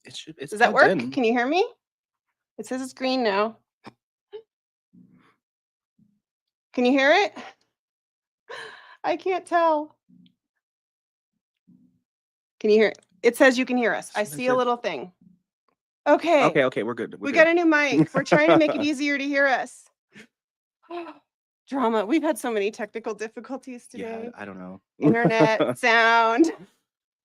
It's Does that plugged work? in. Can you hear me? It says it's green now. Can you hear it? I can't tell. Can you hear it? It says you can hear us. I see a little thing. Okay. Okay, we're good. We got a new mic. We're trying to make it easier to hear us. Drama. We've had so many technical difficulties today. Yeah, I don't know. Internet, sound.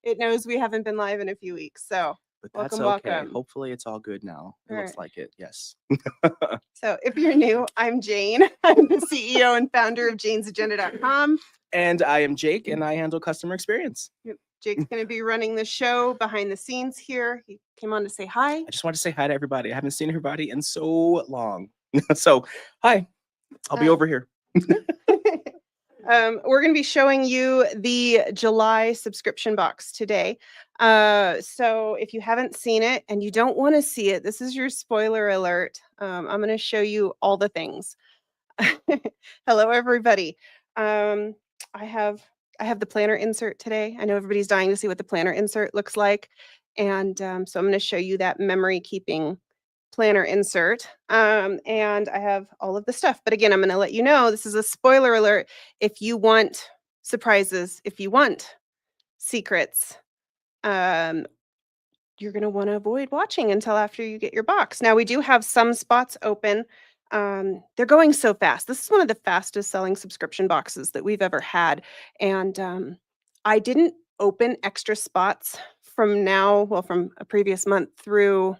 It knows we haven't been live in a few weeks. So But that's welcome, okay. welcome. Hopefully it's all good now. It looks Alright. like it. Yes. So if you're new, I'm Jane. I'm the CEO and founder of janesagenda.com. And I am Jake, and I handle customer experience. Jake's going to be running the show behind the scenes here. He came on to say hi. I just want to say hi to everybody. I haven't seen everybody in so long. So, hi. I'll be over here. We're going to be showing you the July subscription box today. So if you haven't seen it and you don't want to see it, this is your spoiler alert. I'm going to show you all the things. Hello, everybody. I have the planner insert today. I know everybody's dying to see what the planner insert looks like. And so I'm going to show you that memory keeping planner insert. And I have all of the stuff. But again, I'm going to let you know, this is a spoiler alert. If you want surprises, if you want secrets, you're going to want to avoid watching until after you get your box. Now, we do have some spots open. They're going so fast. This is one of the fastest selling subscription boxes that we've ever had. And I didn't open extra spots from a previous month through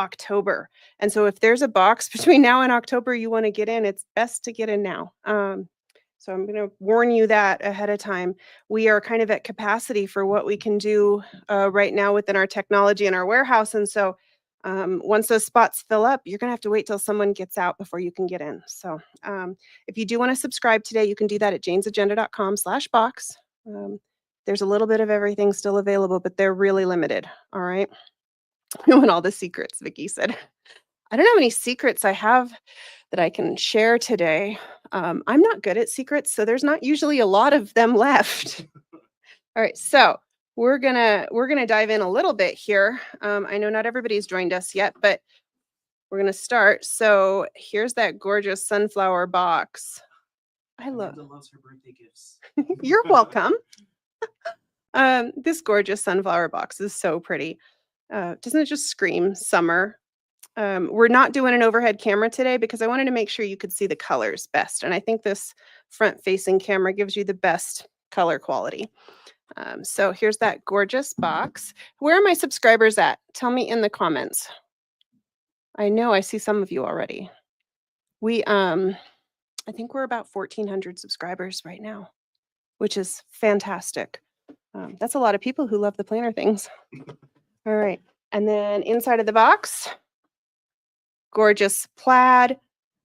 October. And so if there's a box between now and October you want to get in, it's best to get in now. So I'm going to warn you that ahead of time. We are kind of at capacity for what we can do right now within our technology in our warehouse. And so once those spots fill up, you're going to have to wait till someone gets out before you can get in. So if you do want to subscribe today, you can do that at janesagenda.com/box. There's a little bit of everything still available, but they're really limited. All right. I want all the secrets, Vicki said. I don't know how many secrets I have that I can share today. I'm not good at secrets, so there's not usually a lot of them left. All right, so we're gonna dive in a little bit here. I know not everybody's joined us yet, but we're gonna start. So here's that gorgeous sunflower box. Amanda loves her birthday gifts. You're welcome. This gorgeous sunflower box is so pretty. Doesn't it just scream summer? We're not doing an overhead camera today because I wanted to make sure you could see the colors best. And I think this front-facing camera gives you the best color quality. So here's that gorgeous box. Where are my subscribers at? Tell me in the comments. I know I see some of you already. I think we're about 1,400 subscribers right now, which is fantastic. That's a lot of people who love the planner things. All right. And then inside of the box, gorgeous plaid,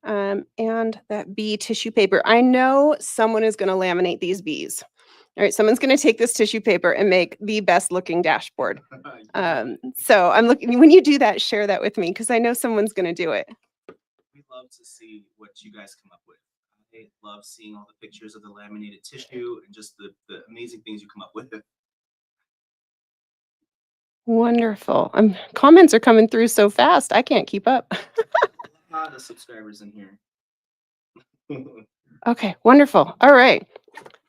and that bee tissue paper. I know someone is going to laminate these bees. All right, someone's going to take this tissue paper and make the best looking dashboard. So I'm looking, when you do that, share that with me because I know someone's going to do it. We love to see what you guys come up with. I love seeing all the pictures of the laminated tissue and just the amazing things you come up with. Wonderful. Comments are coming through so fast. I can't keep up. A lot of subscribers in here. Okay, wonderful. All right.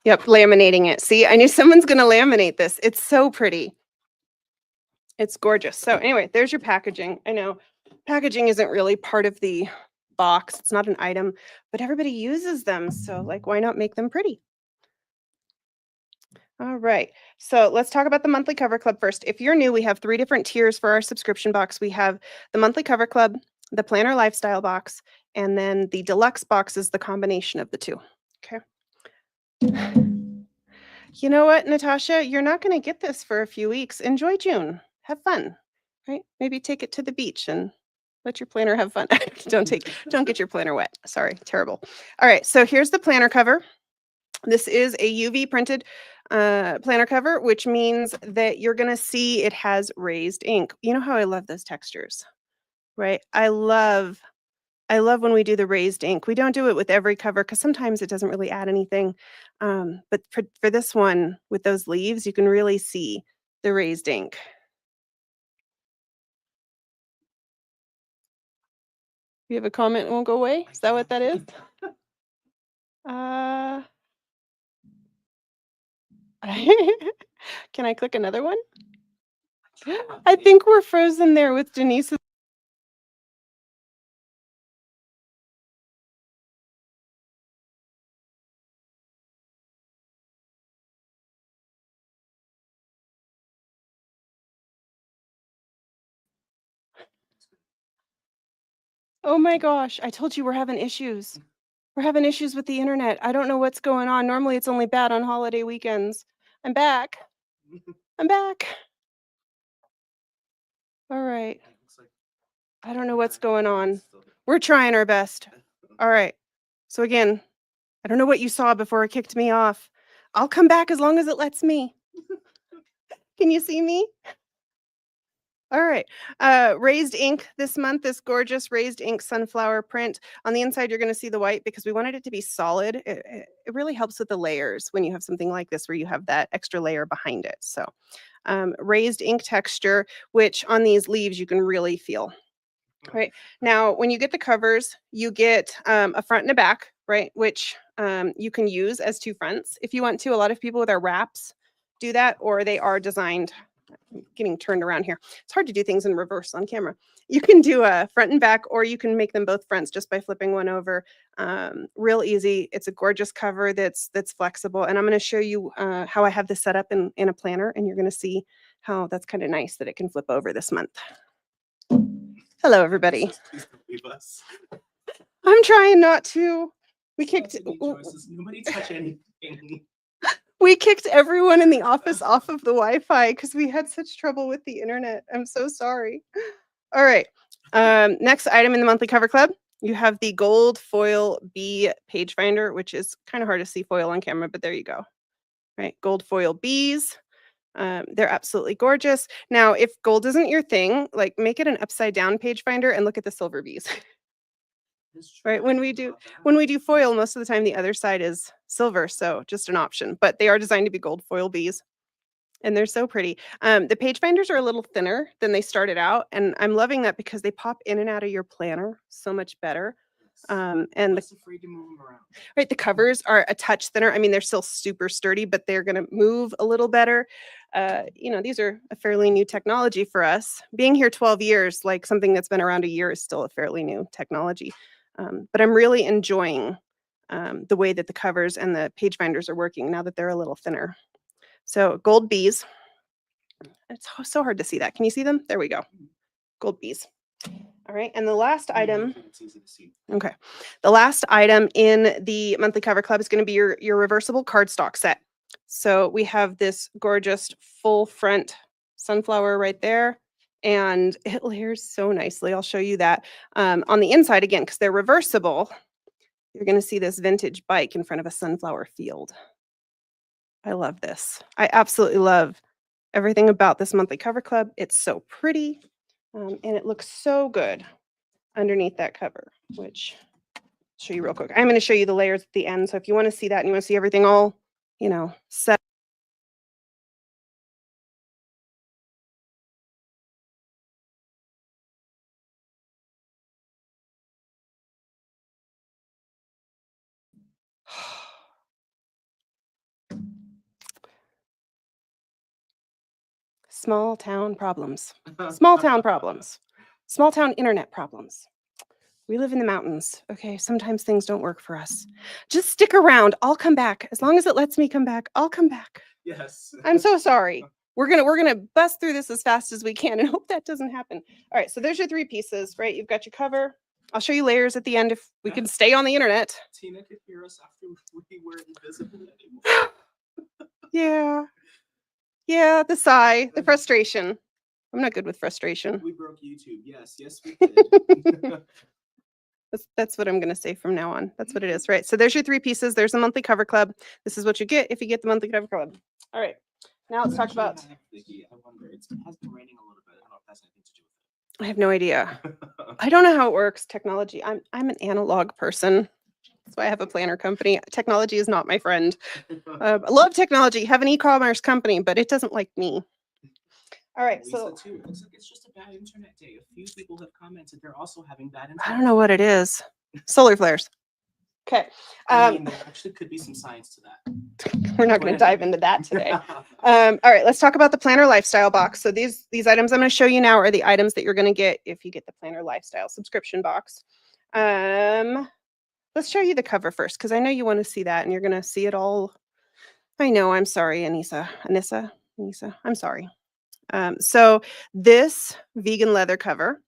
Yep, laminating it. See, I knew someone's going to laminate this. It's so pretty. It's gorgeous. So anyway, there's your packaging. I know packaging isn't really part of the box. It's not an item, but everybody uses them. So like, why not make them pretty? All right, so let's talk about the monthly cover club first. If you're new, we have 3 different tiers for our subscription box. We have the monthly cover club, the planner lifestyle box, and then the deluxe box is the combination of the 2. Okay. You know what, Natasha, you're not going to get this for a few weeks. Enjoy June. Have fun, right? Maybe take it to the beach and let your planner have fun. Don't get your planner wet. Sorry, terrible. All right, so here's the planner cover. This is a UV printed planner cover, which means that you're going to see it has raised ink. You know how I love those textures, right? I love when we do the raised ink. We don't do it with every cover because sometimes it doesn't really add anything. But for this one with those leaves, you can really see the raised ink. You have a comment, it won't go away? Is that what that is? Can I click another one? I think we're frozen there with Denise. Oh my gosh, I told you we're having issues. We're having issues with the internet. I don't know what's going on. Normally it's only bad on holiday weekends. I'm back. I'm back. All right. I don't know what's going on. We're trying our best. All right. So again, I don't know what you saw before it kicked me off. I'll come back as long as it lets me. Can you see me? All right. Raised ink this month, this gorgeous raised ink sunflower print. On the inside, you're going to see the white because we wanted it to be solid. It really helps with the layers when you have something like this where you have that extra layer behind it. So raised ink texture, which on these leaves you can really feel. Right. Now, when you get the covers, you get a front and a back, right? Which you can use as two fronts if you want to. A lot of people with their wraps do that, or they are designed. I'm getting turned around here. It's hard to do things in reverse on camera. You can do a front and back, or you can make them both fronts just by flipping one over. Real easy. It's a gorgeous cover that's flexible. And I'm going to show you how I have this set up in a planner, and you're going to see how that's kind of nice that it can flip over this month. Hello, everybody. Please don't leave us. I'm trying not to. We kicked. Nobody touch anything. We kicked everyone in the office off of the Wi-Fi because we had such trouble with the internet. I'm so sorry. All right. Next item in the monthly cover club, you have the gold foil bee page finder, which is kind of hard to see foil on camera, but there you go. Right, gold foil bees. They're absolutely gorgeous. Now, if gold isn't your thing, like make it an upside down page finder and look at the silver bees. Right, when we do foil, most of the time the other side is silver, so just an option. But they are designed to be gold foil bees, and they're so pretty. The page finders are a little thinner than they started out, and I'm loving that because they pop in and out of your planner so much better. And afraid to move them around. Right, the covers are a touch thinner. I mean, they're still super sturdy, but they're going to move a little better. These are a fairly new technology for us. Being here 12 years, like something that's been around a year is still a fairly new technology. But I'm really enjoying the way that the covers and the page finders are working now that they're a little thinner. So gold bees. It's so hard to see that. Can you see them? There we go. Gold bees. All right, and the last item. Okay, the last item in the monthly cover club is going to be your reversible cardstock set. So we have this gorgeous full front sunflower right there, and it layers so nicely. I'll show you that. On the inside again, because they're reversible, you're going to see this vintage bike in front of a sunflower field. I love this. I absolutely love everything about this monthly cover club. It's so pretty. And it looks so good underneath that cover, which I'll show you real quick. I'm going to show you the layers at the end. So if you want to see that and you want to see everything all, set. Small town problems. Small town problems. Small town internet problems. We live in the mountains. Okay, sometimes things don't work for us. Just stick around. I'll come back. As long as it lets me come back, I'll come back. Yes. I'm so sorry. We're gonna bust through this as fast as we can and hope that doesn't happen. All right, so there's your three pieces, right? You've got your cover. I'll show you layers at the end if we can stay on the internet. Tina could hear us after we were invisible anymore. Yeah, the sigh, the frustration. I'm not good with frustration. We broke YouTube. Yes, we did. That's what I'm going to say from now on. That's what it is, right? So there's your three pieces. There's the monthly cover club. This is what you get if you get the monthly cover club. All right. Now let's talk about. I wonder. It has been raining a little bit. I don't know if that's anything to do with it. I have no idea. I don't know how it works. Technology. I'm an analog person. That's why I have a planner company. Technology is not my friend. I love technology. Have an e-commerce company, but it doesn't like me. All right, Lisa so too. It looks like it's just a bad internet day. A few people have commented they're also having bad I internet. don't know what it is. Solar flares. Okay. I mean, there actually could be some science to that. We're not But going to dive anyway. into that today. All right, let's talk about the Planner Lifestyle box. So these items I'm going to show you now are the items that you're going to get if you get the Planner Lifestyle subscription box. Let's show you the cover first because I know you want to see that and you're going to see it all. I know. I'm sorry, Anissa. I'm sorry. So this vegan leather cover.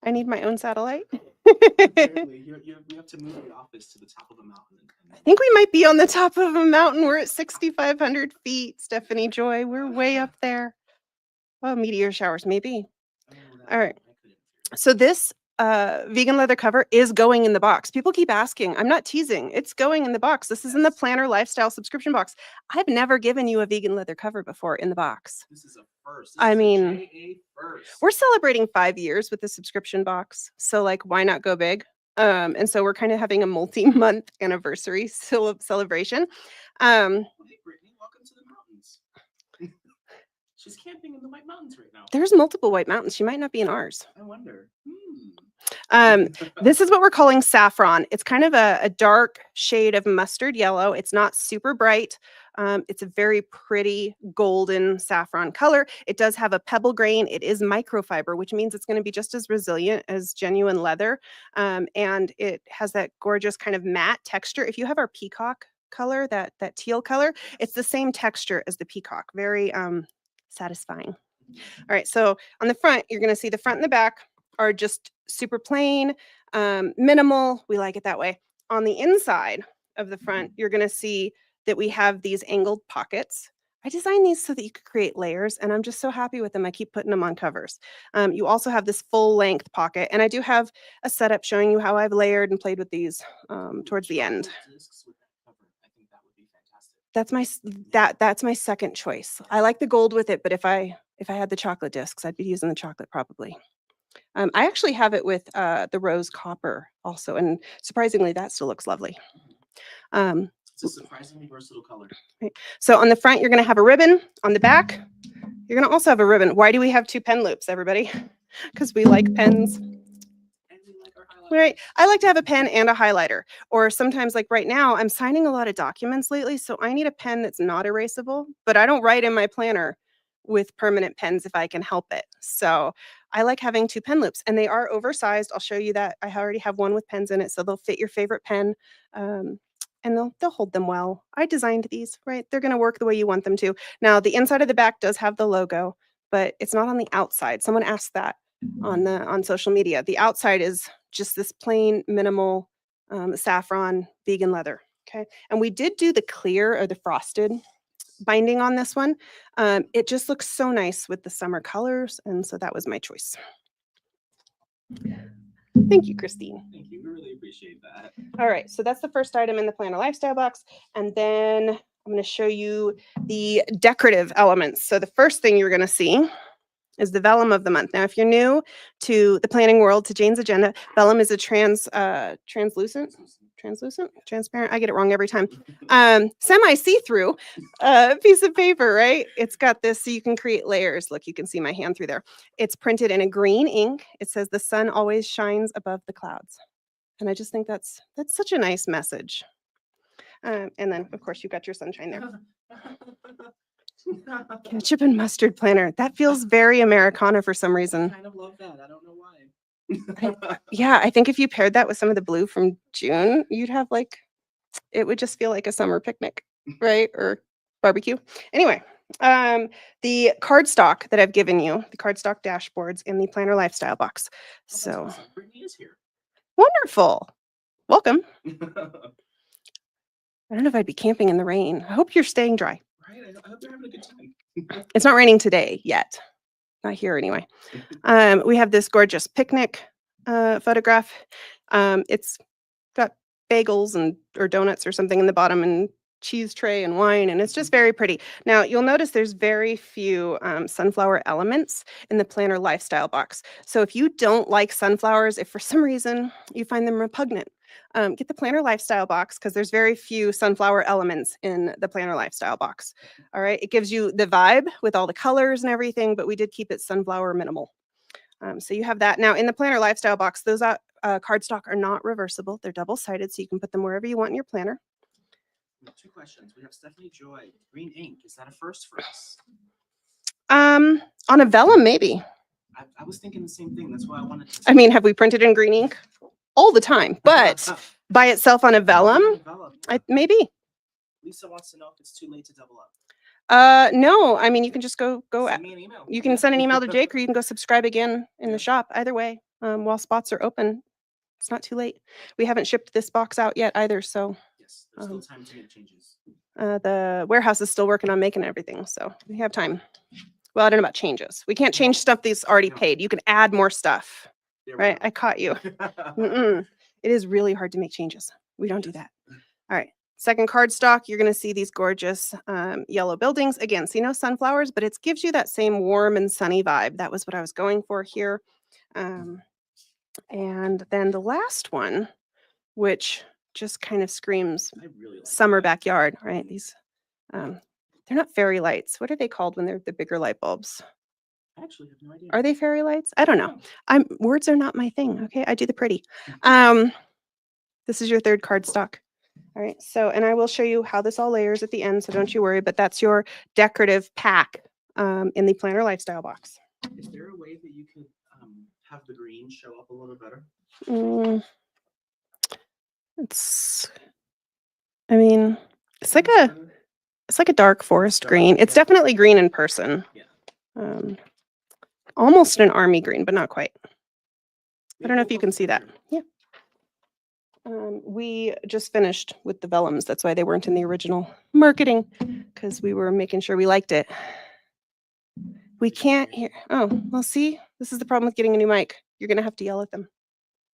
I need my own satellite. Apparently, we have to move the office to the top of a mountain. I think we might be on the top of a mountain. We're at 6,500 feet, Stephanie Joy. We're way up there. Oh, meteor showers, maybe. All right. So this vegan leather cover is going in the box. People keep asking. I'm not teasing. It's going in the box. This is in the Planner Lifestyle subscription box. I've never given you a vegan leather cover before in the box. This is a first. I mean, first. We're celebrating 5 years with the subscription box. So like, why not go big? And so we're kind of having a multi-month anniversary celebration. Hey, Brittany, welcome to the mountains. She's camping in the White Mountains right now. There's multiple White Mountains. She might not be in ours. I wonder. This is what we're calling Saffron. It's kind of a dark shade of mustard yellow. It's not super bright. It's a very pretty golden saffron color. It does have a pebble grain. It is microfiber, which means it's going to be just as resilient as genuine leather. And it has that gorgeous kind of matte texture. If you have our peacock color, that teal color, it's the same texture as the peacock. Very satisfying. All right, so on the front, you're going to see the front and the back are just super plain, minimal. We like it that way. On the inside of the front, you're going to see that we have these angled pockets. I designed these so that you could create layers, and I'm just so happy with them. I keep putting them on covers. You also have this full length pocket, and I do have a setup showing you how I've layered and played with these towards the end. That's my second choice. I like the gold with it, but if I had the chocolate discs, I'd be using the chocolate probably. I actually have it with the rose copper also, and surprisingly, that still looks lovely. It's a surprisingly versatile color. Right. So on the front, you're going to have a ribbon. On the back, you're going to also have a ribbon. Why do we have 2 pen loops, everybody? Because we like pens. Right. I like to have a pen and a highlighter. Or sometimes, like right now, I'm signing a lot of documents lately, so I need a pen that's not erasable, but I don't write in my planner with permanent pens if I can help it. So I like having 2 pen loops, and they are oversized. I'll show you that. I already have one with pens in it, so they'll fit your favorite pen, and they'll hold them well. I designed these, right? They're going to work the way you want them to. Now, the inside of the back does have the logo, but it's not on the outside. Someone asked that on social media. The outside is just this plain minimal saffron vegan leather. Okay, and we did do the clear or the frosted binding on this one. It just looks so nice with the summer colors, and so that was my choice. Thank you, Christine. Thank you. We really appreciate that. All right, so that's the first item in the Planner Lifestyle box, and then I'm going to show you the decorative elements. So the first thing you're going to see is the vellum of the month. Now, if you're new to the planning world, to Jane's Agenda, vellum is a transparent, I get it wrong every time, semi see-through piece of paper, right? It's got this so you can create layers. Look, you can see my hand through there. It's printed in a green ink. It says the sun always shines above the clouds. And I just think that's such a nice message. And then, of course, you've got your sunshine there. Ketchup and mustard planner. That feels very Americana for some reason. I kind of love that. I don't know why. Yeah, I think if you paired that with some of the blue from June, you'd have it would just feel like a summer picnic, right? Or barbecue. Anyway, the cardstock that I've given you, the cardstock dashboards in the Planner Lifestyle box. So awesome. Brittany is here. Wonderful. Welcome. I don't know if I'd be camping in the rain. I hope you're staying dry. Right. I hope you're having a good time. It's not raining today yet. Not here anyway. We have this gorgeous picnic photograph. It's got bagels or donuts or something in the bottom, and cheese tray and wine, and it's just very pretty. Now, you'll notice there's very few sunflower elements in the planner lifestyle box. So if you don't like sunflowers, if for some reason you find them repugnant, get the planner lifestyle box because there's very few sunflower elements in the planner lifestyle box. All right, it gives you the vibe with all the colors and everything, but we did keep it sunflower minimal. So you have that. Now in the planner lifestyle box, those cardstock are not reversible. They're double-sided, so you can put them wherever you want in your planner. We have 2 questions. We have Stephanie Joy, green ink. Is that a first for us? On a vellum, maybe. I was thinking the same thing. That's why I wanted to. I mean, have we printed in green ink? All the time, but by itself on a vellum, maybe. Lisa wants to know if it's too late to double up. No, I mean, you can just go Send me an email. you can send an email to Jake, or you can go subscribe again in the shop. Either way, while spots are open, it's not too late. We haven't shipped this box out yet either, so Yes, there's still time to make changes. the warehouse is still working on making everything, so we have time. Well, I don't know about changes. We can't change stuff that's already paid. You can add more stuff, right? I caught you. It is really hard to make changes. We don't do that. All right. Second cardstock, you're going to see these gorgeous yellow buildings. Again, see no sunflowers, but it gives you that same warm and sunny vibe. That was what I was going for here. And then the last one, which just kind of screams really like summer backyard, right? These, they're not fairy lights. What are they called when they're the bigger light bulbs? I actually have no idea. Are they fairy lights? I don't know. Words are not my thing. Okay, I do the pretty. This is your third cardstock. All right, so, and I will show you how this all layers at the end, so don't you worry, but that's your decorative pack in the planner lifestyle box. Is there a way that you could have the green show up a little better? I mean, it's like a dark forest green. It's definitely green in person. Yeah. Almost an army green, but not quite. I don't know if you can see that. Yeah. We just finished with the vellums. That's why they weren't in the original marketing, because we were making sure we liked it. We can't hear. Oh, well, see, this is the problem with getting a new mic. You're going to have to yell at them.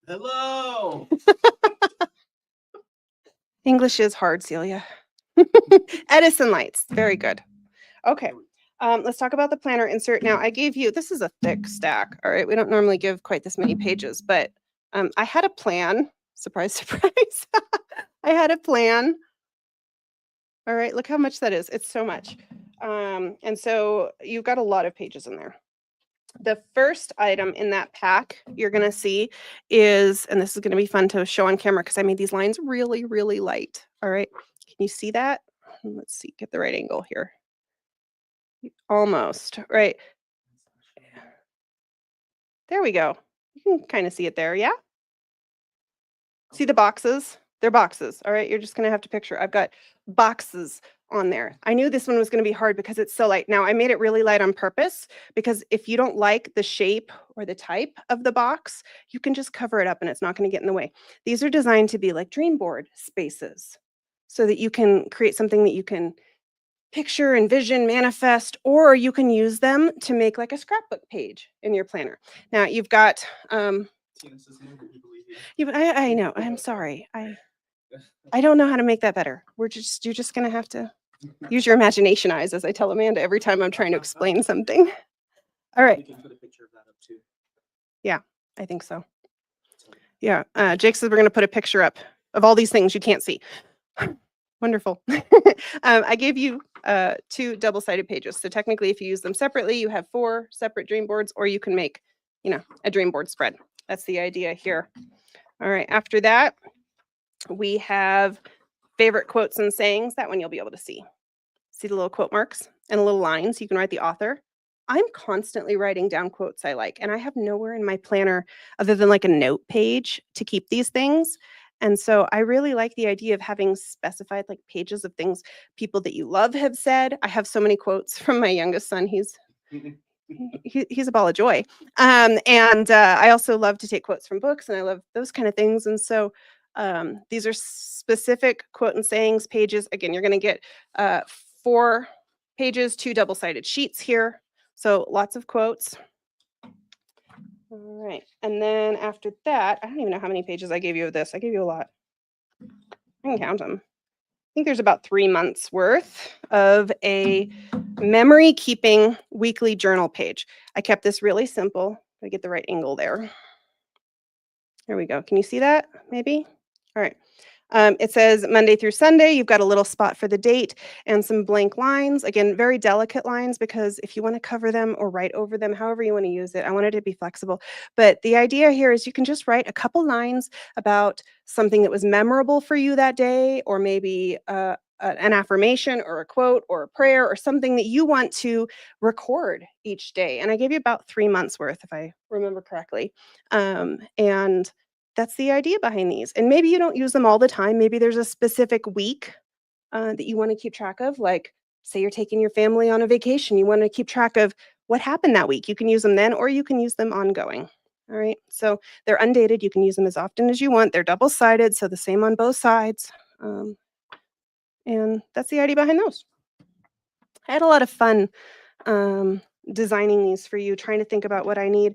Hello. English is hard, Celia. Edison lights. Very good. Okay. Let's talk about the planner insert. Now, I gave you, this is a thick stack. All right. We don't normally give quite this many pages, but I had a plan. Surprise, surprise. I had a plan. All right. Look how much that is. It's so much. And so you've got a lot of pages in there. The first item in that pack you're going to see is, and this is going to be fun to show on camera because I made these lines really, really light. All right. Can you see that? Let's see, get the right angle here. Almost, right. There we go. You can kind of see it there, yeah? See the boxes? They're boxes, all right? You're just going to have to picture. I've got boxes on there. I knew this one was going to be hard because it's so light. Now, I made it really light on purpose because if you don't like the shape or the type of the box, you can just cover it up and it's not going to get in the way. These are designed to be like dream board spaces so that you can create something that you can picture, envision, manifest, or you can use them to make like a scrapbook page in your planner. Now you've got, I know, I'm sorry. I don't know how to make that better. You're just gonna have to use your imagination eyes, as I tell Amanda every time I'm trying to explain something. All right. You can put a picture of that up too. Yeah, I think so. Yeah, Jake says we're gonna put a picture up of all these things you can't see. Wonderful. I gave you 2 double-sided pages. So technically, if you use them separately, you have 4 separate dream boards, or you can make, a dream board spread. That's the idea here. All right. After that, we have favorite quotes and sayings. That one you'll be able to see. See the little quote marks and a little line, so you can write the author. I'm constantly writing down quotes I like, and I have nowhere in my planner other than like a note page to keep these things. And so I really like the idea of having specified like pages of things people that you love have said. I have so many quotes from my youngest son. He's a ball of joy. And I also love to take quotes from books, and I love those kind of things. And so these are specific quote and sayings pages. Again, you're going to get 4 pages, 2 double-sided sheets here. So lots of quotes. All right. And then after that, I don't even know how many pages I gave you of this. I gave you a lot. I can count them. think there's about 3 months worth of a memory keeping weekly journal page. I kept this really simple. I get the right angle there. There we go. Can you see that? Maybe? All right. It says Monday through Sunday. You've got a little spot for the date and some blank lines. Again, very delicate lines because if you want to cover them or write over them, however you want to use it, I want it to be flexible. But the idea here is you can just write a couple lines about something that was memorable for you that day, or maybe an affirmation or a quote or a prayer or something that you want to record each day. And I gave you about 3 months worth, if I remember correctly. And that's the idea behind these. And maybe you don't use them all the time. Maybe there's a specific week that you want to keep track of. Like, say you're taking your family on a vacation, you want to keep track of what happened that week. You can use them then, or you can use them ongoing. All right. So they're undated. You can use them as often as you want. They're double sided, so the same on both sides. And that's the idea behind those. I had a lot of fun designing these for you, trying to think about what I need.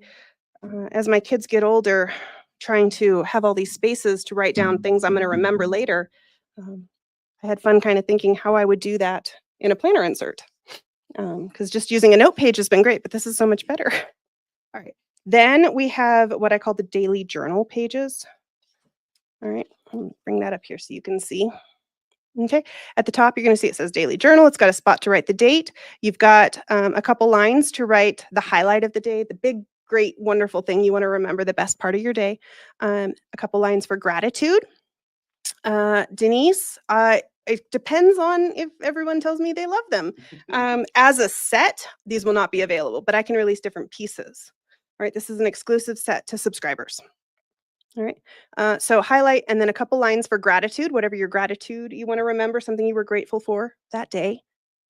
As my kids get older, trying to have all these spaces to write down things I'm going to remember later. I had fun kind of thinking how I would do that in a planner insert. Because just using a note page has been great, but this is so much better. All right. Then we have what I call the daily journal pages. All right. I'll bring that up here so you can see. Okay. At the top, you're going to see it says daily journal. It's got a spot to write the date. You've got a couple lines to write the highlight of the day, the big, great, wonderful thing you want to remember, the best part of your day. A couple lines for gratitude. Denise, it depends on if everyone tells me they love them. As a set, these will not be available, but I can release different pieces. All right, this is an exclusive set to subscribers. All right, so highlight and then a couple lines for gratitude, whatever your gratitude you want to remember, something you were grateful for that day.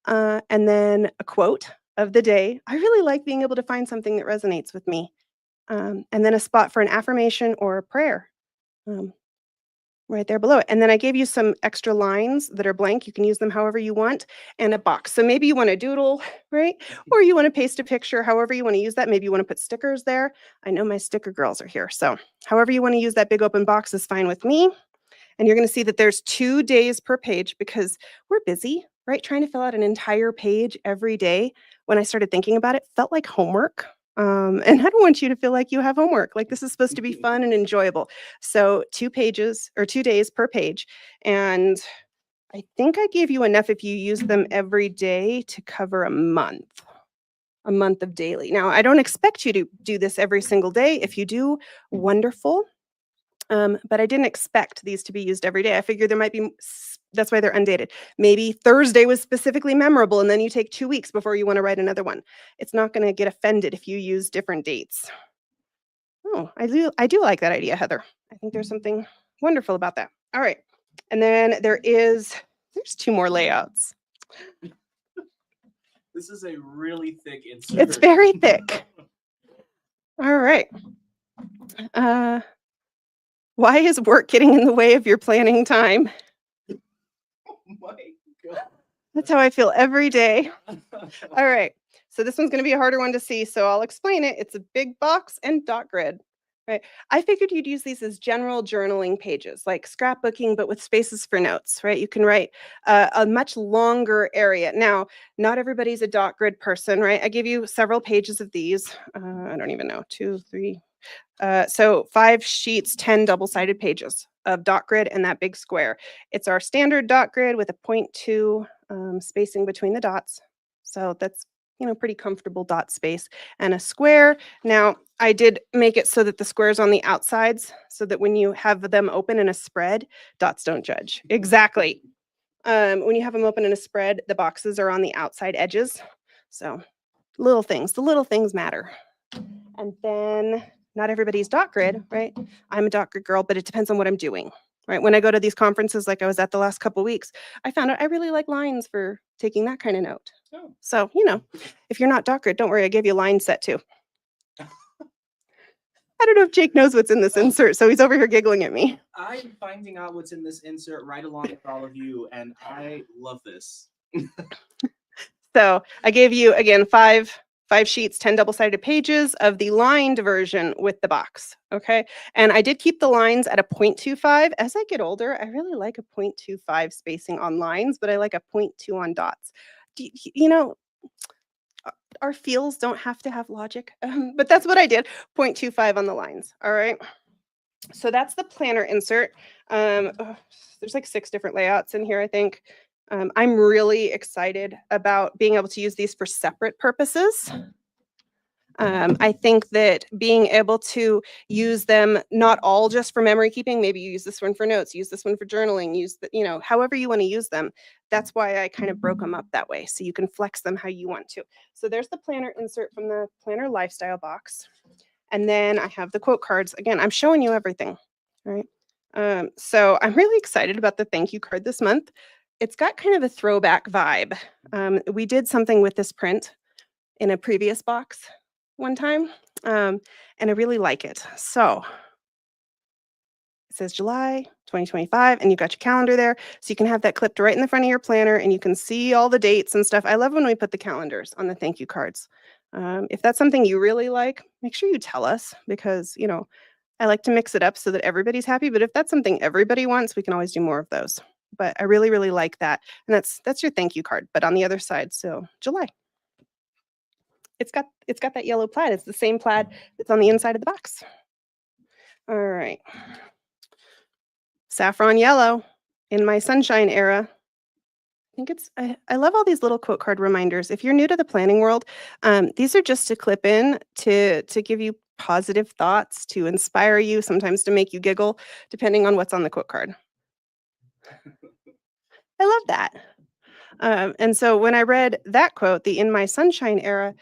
And then a quote of the day. I really like being able to find something that resonates with me. And then a spot for an affirmation or a prayer. Right there below it. And then I gave you some extra lines that are blank. You can use them however you want, and a box. So maybe you want to doodle, right? Or you want to paste a picture, however you want to use that. Maybe you want to put stickers there. I know my sticker girls are here. So however you want to use that big open box is fine with me. And you're going to see that there's 2 days per page because we're busy, right? Trying to fill out an entire page every day. When I started thinking about it, felt like homework. And I don't want you to feel like you have homework. Like, this is supposed to be fun and enjoyable. So 2 pages or 2 days per page. And I think I gave you enough if you use them every day to cover a month of daily. Now, I don't expect you to do this every single day. If you do, wonderful. But I didn't expect these to be used every day. I figured there might be, that's why they're undated. Maybe Thursday was specifically memorable, and then you take 2 weeks before you want to write another one. It's not going to get offended if you use different dates. Oh, I do like that idea, Heather. I think there's something wonderful about that. All right. And then there's 2 more layouts. This is a really thick insert. It's very thick. All right. Why is work getting in the way of your planning time? Oh my God. That's how I feel every day. All right. So this one's going to be a harder one to see, so I'll explain it. It's a big box and dot grid. Right. I figured you'd use these as general journaling pages, like scrapbooking, but with spaces for notes, right? You can write a much longer area. Now, not everybody's a dot grid person, right? I give you several pages of these. I don't even know, 2, 3. So 5 sheets, 10 double-sided pages of dot grid and that big square. It's our standard dot grid with a 0.2 spacing between the dots. So that's, pretty comfortable dot space, and a square. Now, I did make it so that the square's on the outsides so that when you have them open in a spread, dots don't judge. Exactly. When you have them open in a spread, the boxes are on the outside edges. So the little things matter. And then not everybody's dot grid, right? I'm a dot grid girl, but it depends on what I'm doing, right? When I go to these conferences like I was at the last couple of weeks, I found out I really like lines for taking that kind of note. Oh. So, if you're not dot grid, don't worry, I gave you a line set too. I don't know if Jake knows what's in this insert, so he's over here giggling at me. I'm finding out what's in this insert right along with all of you, and I love this. So I gave you, again, five 5 sheets, 10 double-sided pages of the lined version with the box, okay? And I did keep the lines at a 0.25. As I get older, I really like a 0.25 spacing on lines, but I like a 0.2 on dots. You know, our feels don't have to have logic, but that's what I did, 0.25 on the lines, all right? So that's the planner insert. There's like 6 different layouts in here, I think. I'm really excited about being able to use these for separate purposes. I think that being able to use them not all just for memory keeping, maybe you use this one for notes, use this one for journaling, however you want to use them. That's why I kind of broke them up that way, so you can flex them how you want to. So there's the planner insert from the planner lifestyle box. And then I have the quote cards. Again, I'm showing you everything, right? So I'm really excited about the thank you card this month. It's got kind of a throwback vibe. We did something with this print in a previous box one time, and I really like it. So it says July 2025, and you got your calendar there, so you can have that clipped right in the front of your planner, and you can see all the dates and stuff. I love when we put the calendars on the thank you cards. If that's something you really like, make sure you tell us, because I like to mix it up so that everybody's happy. But if that's something everybody wants, we can always do more of those. But I really, really like that, and that's your thank you card. But on the other side, so July. It's got that yellow plaid. It's the same plaid that's on the inside of the box. All right. Saffron yellow in my sunshine era. I love all these little quote card reminders. If you're new to the planning world, these are just to clip in to give you positive thoughts, to inspire you, sometimes to make you giggle, depending on what's on the quote card. I love that. And so when I read that quote, the in my sunshine era,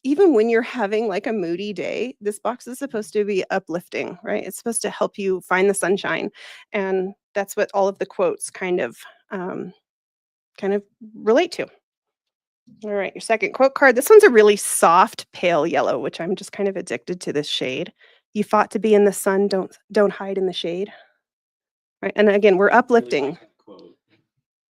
even when you're having like a moody day, this box is supposed to be uplifting, right? It's supposed to help you find the sunshine. And that's what all of the quotes kind of relate to. All right, your second quote card. This one's a really soft, pale yellow, which I'm just kind of addicted to this shade. You fought to be in the sun, don't hide in the shade. Right. And again, we're uplifting.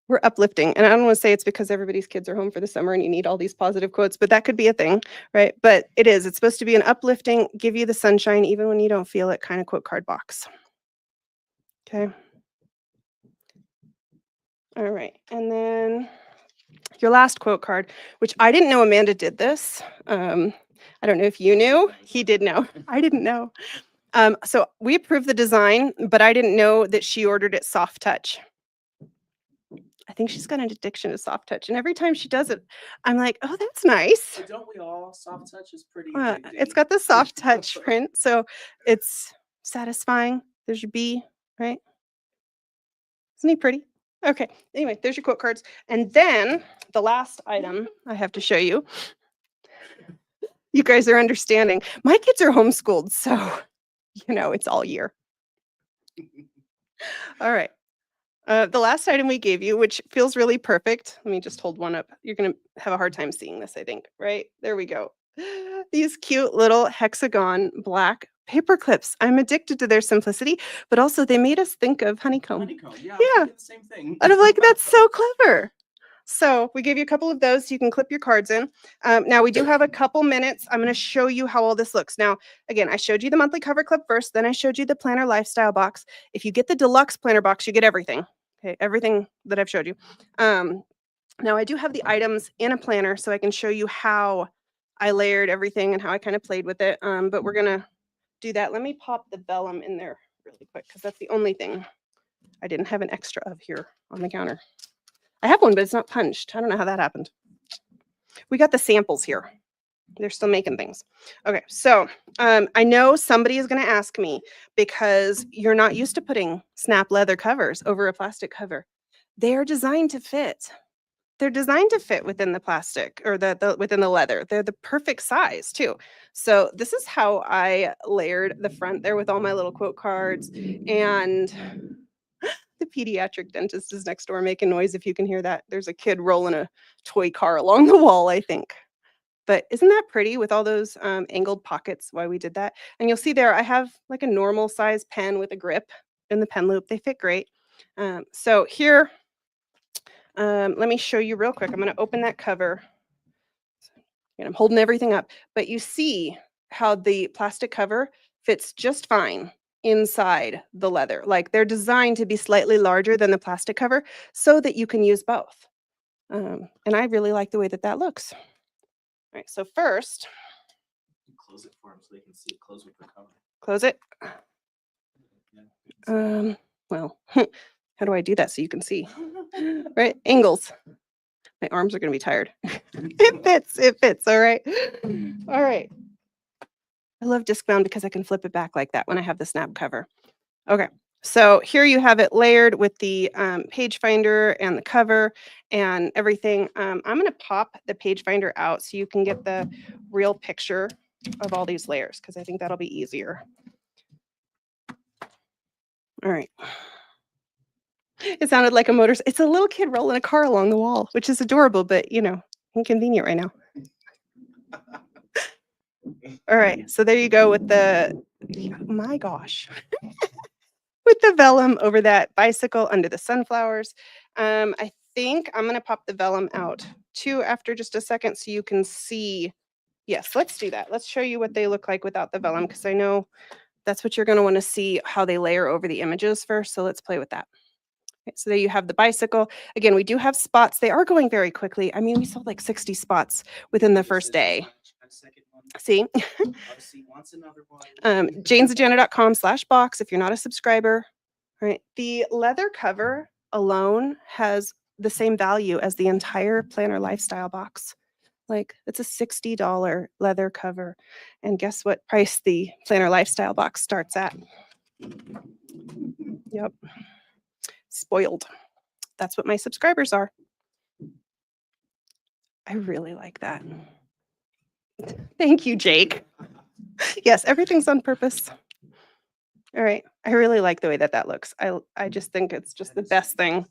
We're uplifting. And I don't want to say it's because everybody's kids are home for the summer and you need all these positive quotes, but that could be a thing, right? But it is. It's supposed to be an uplifting, give you the sunshine even when you don't feel it kind of quote card box. Okay. All right. And then your last quote card, which I didn't know Amanda did this. I don't know if you knew. He did know. I didn't know. So we approved the design, but I didn't know that she ordered it soft touch. I think she's got an addiction to soft touch, and every time she does it, I'm like, "Oh, that's nice." But don't we all? Soft touch is pretty It's addicting. got the soft touch print, so it's satisfying. There's your bee, right? Isn't he pretty? Okay. Anyway, there's your quote cards, and then the last item I have to show you. You guys are understanding. My kids are homeschooled, so it's all year. All right. The last item we gave you, which feels really perfect. Let me just hold one up. You're going to have a hard time seeing this, I think, right? There we go. These cute little hexagon black paper clips. I'm addicted to their simplicity, but also they made us think of honeycomb. Honeycomb, yeah. Yeah. The same thing. And I'm like, that's so clever. So we gave you a couple of those so you can clip your cards in. Now we do have a couple minutes. I'm going to show you how all this looks. Now, again, I showed you the monthly cover clip first, then I showed you the planner lifestyle box. If you get the deluxe planner box, you get everything. Okay, everything that I've showed you. Now I do have the items in a planner so I can show you how I layered everything and how I kind of played with it. But we're going to do that. Let me pop the vellum in there really quick because that's the only thing I didn't have an extra of here on the counter. I have one, but it's not punched. I don't know how that happened. We got the samples here. They're still making things. Okay, so I know somebody is going to ask me because you're not used to putting snap leather covers over a plastic cover. They are designed to fit. They're designed to fit within the plastic or within the leather. They're the perfect size too. So this is how I layered the front there with all my little quote cards, and the pediatric dentist is next door making noise if you can hear that. There's a kid rolling a toy car along the wall, I think. But isn't that pretty with all those angled pockets, why we did that? And you'll see there, I have like a normal size pen with a grip in the pen loop. They fit great. So here, let me show you real quick. I'm going to open that cover. And I'm holding everything up, but you see how the plastic cover fits just fine inside the leather. Like they're designed to be slightly larger than the plastic cover so that you can use both. And I really like the way that that looks. All right, so first, Close it for them so they can see it close with the cover. close it. Yeah. Well, how do I do that so you can see? Right, angles. My arms are going to be tired. It fits, all right. All right. I love disc bound because I can flip it back like that when I have the snap cover. Okay, so here you have it layered with the page finder and the cover and everything. I'm going to pop the page finder out so you can get the real picture of all these layers because I think that'll be easier. All right. It sounded like a motor. It's a little kid rolling a car along the wall, which is adorable, but you know, inconvenient right now. All right, so there you go with the, my gosh, with the vellum over that bicycle under the sunflowers. I think I'm gonna pop the vellum out too after just a second so you can see. Yes, let's do that. Let's show you what they look like without the vellum because I know that's what you're gonna wanna see how they layer over the images first. So let's play with that. Okay, so there you have the bicycle. Again, we do have spots. They are going very quickly. I mean, we sold like 60 spots within the first day. See? Wants another one. janesagenda.com/box if you're not a subscriber. Right. The leather cover alone has the same value as the entire planner lifestyle box. Like it's a $60 leather cover. And guess what price the planner lifestyle box starts at? Yep. Spoiled. That's what my subscribers are. I really like that. Thank you, Jake. Yes, everything's on purpose. All right. I really like the way that that looks. I just think it's just the best thing.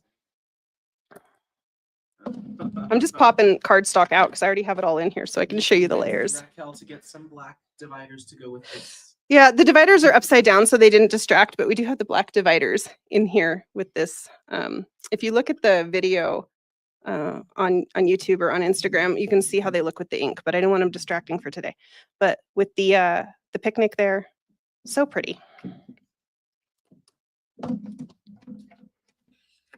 I'm just popping cardstock out because I already have it all in here so I can show you the layers. Raquel to get some black dividers to go with this. Yeah, the dividers are upside down so they didn't distract, but we do have the black dividers in here with this. If you look at the video on YouTube or on Instagram, you can see how they look with the ink, but I didn't want them distracting for today. But with the picnic there, so pretty.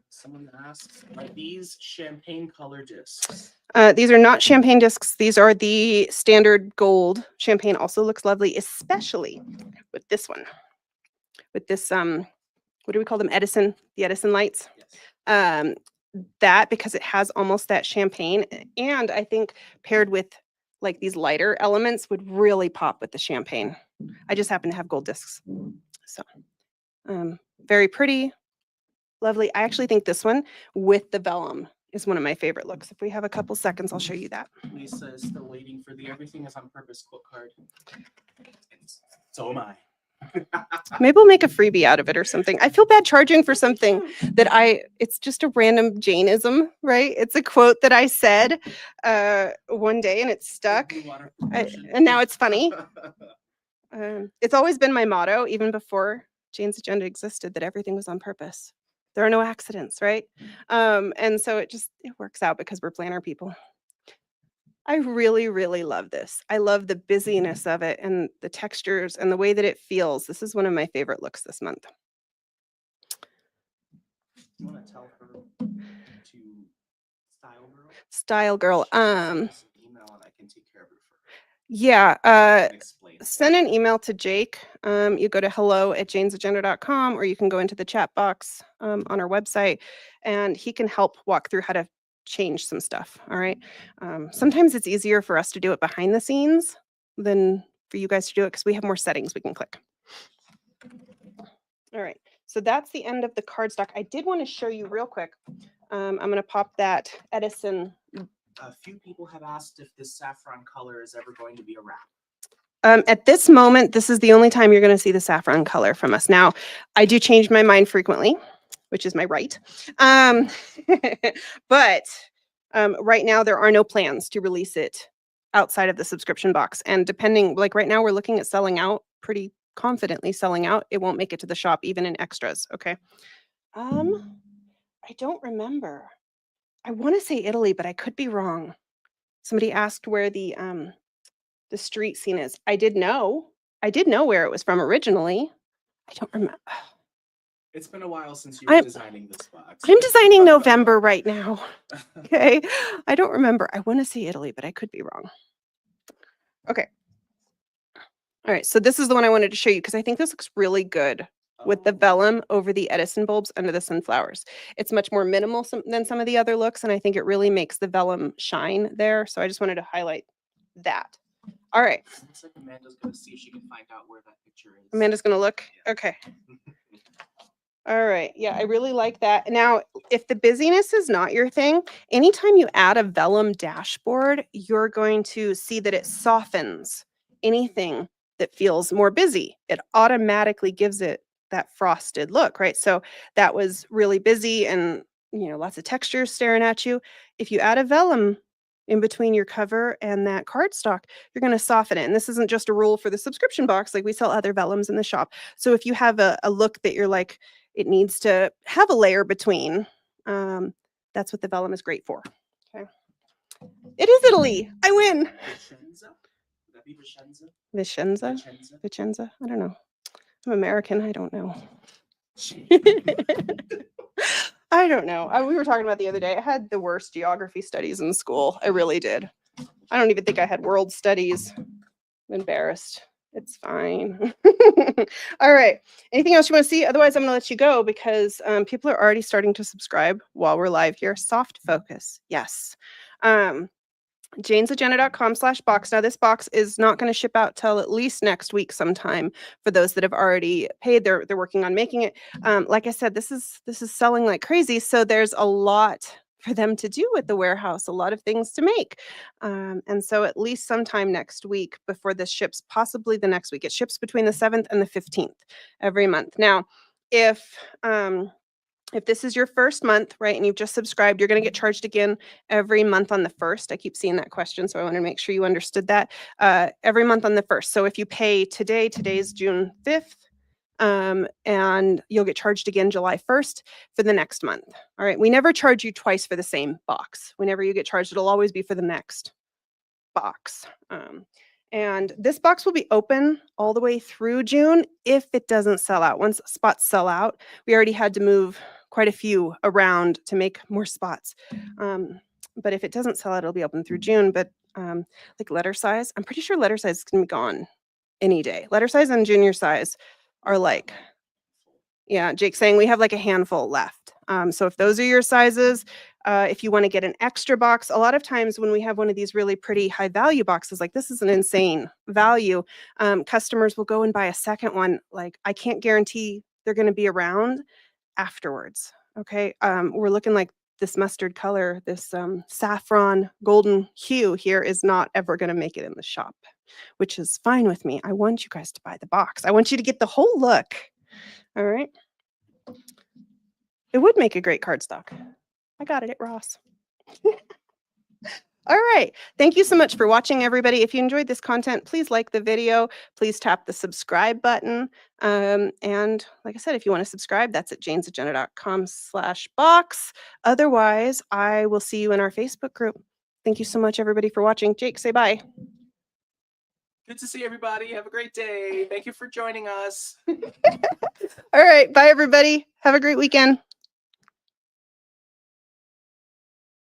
Someone asks, are these champagne color discs? These are not champagne discs. These are the standard gold. Champagne also looks lovely, especially with this one. With this, what do we call them? Edison, the Edison lights. Yes. That because it has almost that champagne, and I think paired with like these lighter elements would really pop with the champagne. I just happen to have gold discs. So very pretty. Lovely. I actually think this one with the vellum is one of my favorite looks. If we have a couple seconds, I'll show you that. Lisa is still waiting for the Everything is on Purpose quote card. And so am I. Maybe we'll make a freebie out of it or something. I feel bad charging for something that it's just a random Janeism, right? It's a quote that I said one day and it stuck. And now it's funny. It's always been my motto, even before Jane's Agenda existed, that everything was on purpose. There are no accidents, right? And so it works out because we're planner people. I really, really love this. I love the busyness of it and the textures and the way that it feels. This is one of my favorite looks this month. You want to tell her to Style Girl. Email and I can take care of it for her. Yeah. Send an email to Jake. You go to hello@janesagenda.com or you can go into the chat box on our website and he can help walk through how to change some stuff. All right. Sometimes it's easier for us to do it behind the scenes than for you guys to do it because we have more settings we can click. All right. So that's the end of the cardstock. I did want to show you real quick. I'm going to pop that Edison. A few people have asked if this saffron color is ever going to be a wrap. At this moment, this is the only time you're going to see the saffron color from us. Now, I do change my mind frequently, which is my right. But right now, there are no plans to release it outside of the subscription box. And depending, like right now, we're looking at selling out, pretty confidently selling out. It won't make it to the shop, even in extras. Okay. I don't remember. I want to say Italy, but I could be wrong. Somebody asked where the street scene is. I did know where it was from originally. I don't remember. It's been a while since you were designing this box. I'm designing November right now. Okay. I don't remember. I want to say Italy, but I could be wrong. Okay. All right. So this is the one I wanted to show you because I think this looks really good with the vellum over the Edison bulbs under the sunflowers. It's much more minimal than some of the other looks, and I think it really makes the vellum shine there. So I just wanted to highlight that. All right. Looks like Amanda's going to see if she can find out where that picture is. Amanda's going to look? Yeah. Okay. All right. Yeah, I really like that. Now, if the busyness is not your thing, anytime you add a vellum dashboard, you're going to see that it softens anything that feels more busy. It automatically gives it that frosted look, right? So that was really busy and, lots of textures staring at you. If you add a vellum in between your cover and that cardstock, you're going to soften it. And this isn't just a rule for the subscription box. Like, we sell other vellums in the shop. So if you have a look that you're like, it needs to have a layer between, that's what the vellum is great for. Okay. It is Italy. I win. Vicenza? Would that be Vicenza? Vicenza? Vicenza? I don't know. I'm American. I don't know. I don't know. We were talking about the other day. I had the worst geography studies in school. I really did. I don't even think I had world studies. I'm embarrassed. It's fine. All right. Anything else you want to see? Otherwise, I'm going to let you go because people are already starting to subscribe while we're live here. Soft focus. Yes. janesagenda.com/box. Now, this box is not going to ship out till at least next week sometime for those that have already paid. They're working on making it. Like I said, this is selling like crazy. So there's a lot for them to do at the warehouse, a lot of things to make. And so at least sometime next week before this ships, possibly the next week. It ships between the 7th and the 15th every month. Now, if this is your first month, right, and you've just subscribed, you're going to get charged again every month on the 1st. I keep seeing that question, so I want to make sure you understood that. Every month on the 1st. So if you pay today's June 5th, and you'll get charged again July 1st for the next month. All right. We never charge you twice for the same box. Whenever you get charged, it'll always be for the next box. And this box will be open all the way through June if it doesn't sell out. Once spots sell out, we already had to move quite a few around to make more spots. But if it doesn't sell out, it'll be open through June. But like letter size, I'm pretty sure letter size is going to be gone any day. Letter size and junior size are like, yeah, Jake's saying we have like a handful left. So if those are your sizes, if you want to get an extra box, a lot of times when we have one of these really pretty high value boxes, like this is an insane value, customers will go and buy a second one. Like, I can't guarantee they're going to be around afterwards. Okay. We're looking like this mustard color, this saffron golden hue here is not ever going to make it in the shop, which is fine with me. I want you guys to buy the box. I want you to get the whole look. All right. It would make a great cardstock. I got it at Ross. All right. Thank you so much for watching, everybody. If you enjoyed this content, please like the video. Please tap the subscribe button. And like I said, if you want to subscribe, that's at janesagenda.com/box. Otherwise, I will see you in our Facebook group. Thank you so much, everybody, for watching. Jake, say bye. Good to see everybody. Have a great day. Thank you for joining us. All right. Bye, everybody. Have a great weekend.